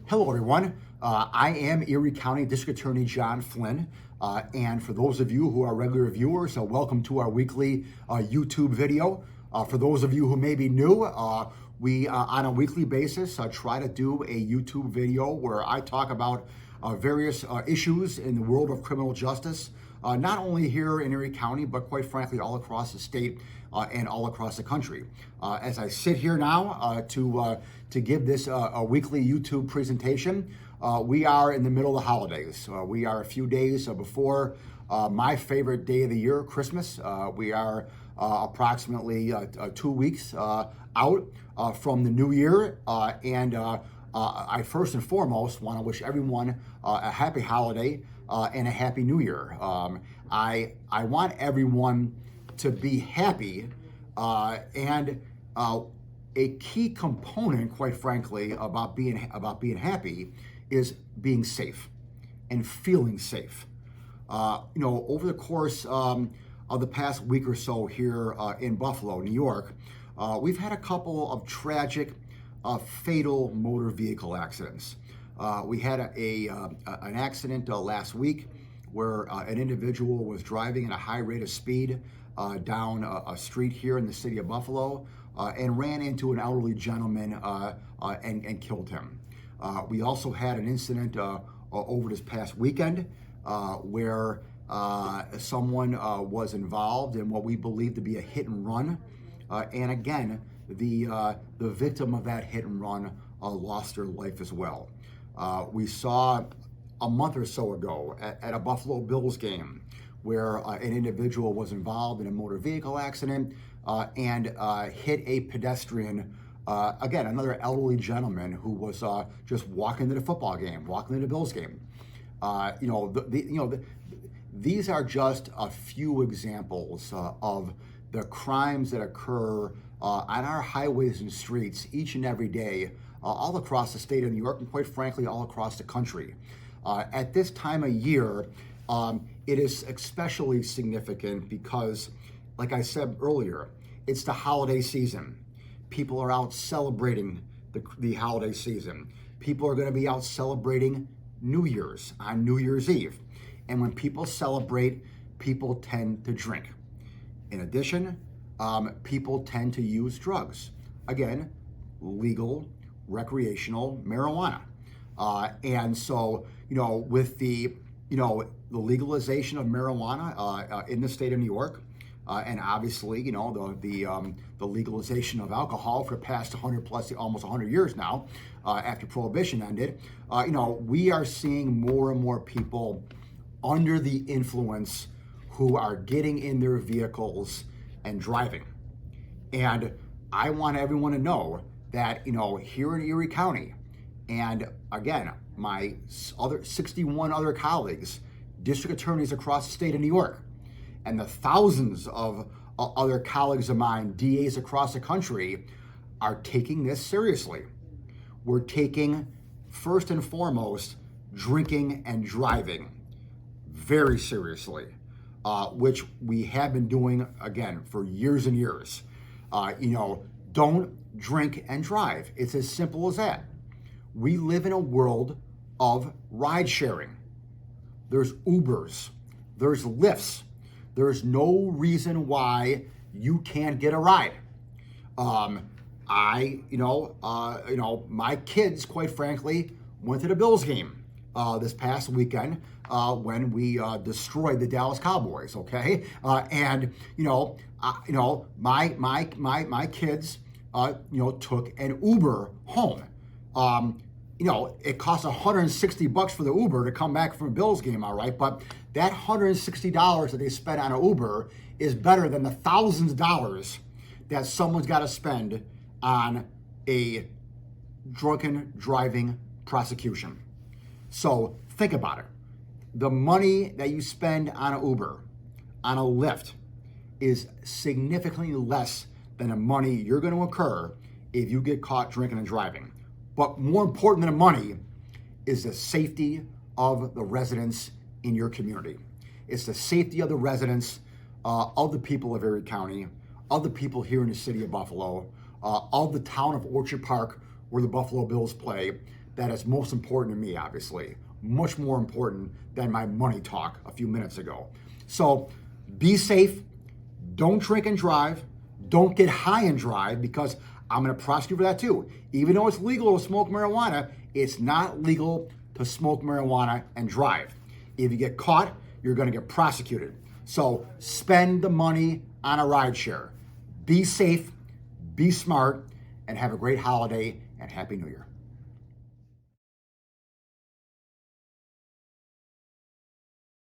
Hello, everyone. I am Erie County District Attorney John Flynn. And for those of you who are regular viewers, welcome to our weekly YouTube video. For those of you who may be new, we on a weekly basis try to do a YouTube video where I talk about various issues in the world of criminal justice, not only here in Erie County, but quite frankly, all across the state and all across the country. As I sit here now to give this a weekly YouTube presentation, we are in the middle of the holidays. We are a few days before my favorite day of the year, Christmas. We are approximately 2 weeks out from the new year, and I first and foremost want to wish everyone a happy holiday and a happy new year. I want everyone to be happy, and a key component, quite frankly, about being happy is being safe and feeling safe. Over the course of the past week or so here in Buffalo, New York, we've had a couple of tragic, fatal motor vehicle accidents. We had an accident last week where an individual was driving at a high rate of speed down a street here in the city of Buffalo and ran into an elderly gentleman and killed him. We also had an incident over this past weekend where someone was involved in what we believe to be a hit and run. And again, the victim of that hit and run lost her life as well. We saw a month or so ago at a Buffalo Bills game where an individual was involved in a motor vehicle accident and hit a pedestrian. Again, another elderly gentleman who was just walking to the football game, walking to the Bills game. These are just a few examples of the crimes that occur on our highways and streets each and every day, all across the state of New York and quite frankly, all across the country. At this time of year, it is especially significant because, like I said earlier, it's the holiday season. People are out celebrating the holiday season. People are going to be out celebrating New Year's on New Year's Eve. And when people celebrate, people tend to drink. In addition, people tend to use drugs. Again, legal, recreational marijuana. And so, with the legalization of marijuana in the state of New York, and obviously, the legalization of alcohol for the past 100 plus, almost 100 years now, after Prohibition ended, we are seeing more and more people under the influence who are getting in their vehicles and driving. And I want everyone to know that, here in Erie County, and again, my other 61 other colleagues, district attorneys across the state of New York, and the thousands of other colleagues of mine, DAs across the country, are taking this seriously. We're taking, first and foremost, drinking and driving very seriously, which we have been doing, again, for years and years. Don't drink and drive. It's as simple as that. We live in a world of ride sharing. There's Ubers, there's Lyfts. There's no reason why you can't get a ride. My kids, quite frankly, went to the Bills game this past weekend when we destroyed the Dallas Cowboys. Okay, my kids, took an Uber home. It costs $160 for the Uber to come back from a Bills game, all right? But that $160 that they spent on an Uber is better than the thousands of dollars that someone's got to spend on a drunken driving prosecution. So think about it. The money that you spend on an Uber, on a Lyft, is significantly less than the money you're going to incur if you get caught drinking and driving. But more important than the money is the safety of the residents in your community. It's the safety of the residents, of the people of Erie County, of the people here in the city of Buffalo, of the town of Orchard Park where the Buffalo Bills play, that is most important to me, obviously. Much more important than my money talk a few minutes ago. So be safe. Don't drink and drive. Don't get high and drive, because I'm going to prosecute for that too. Even though it's legal to smoke marijuana, it's not legal to smoke marijuana and drive. If you get caught, you're going to get prosecuted. So spend the money on a rideshare. Be safe, be smart, and have a great holiday and Happy New Year.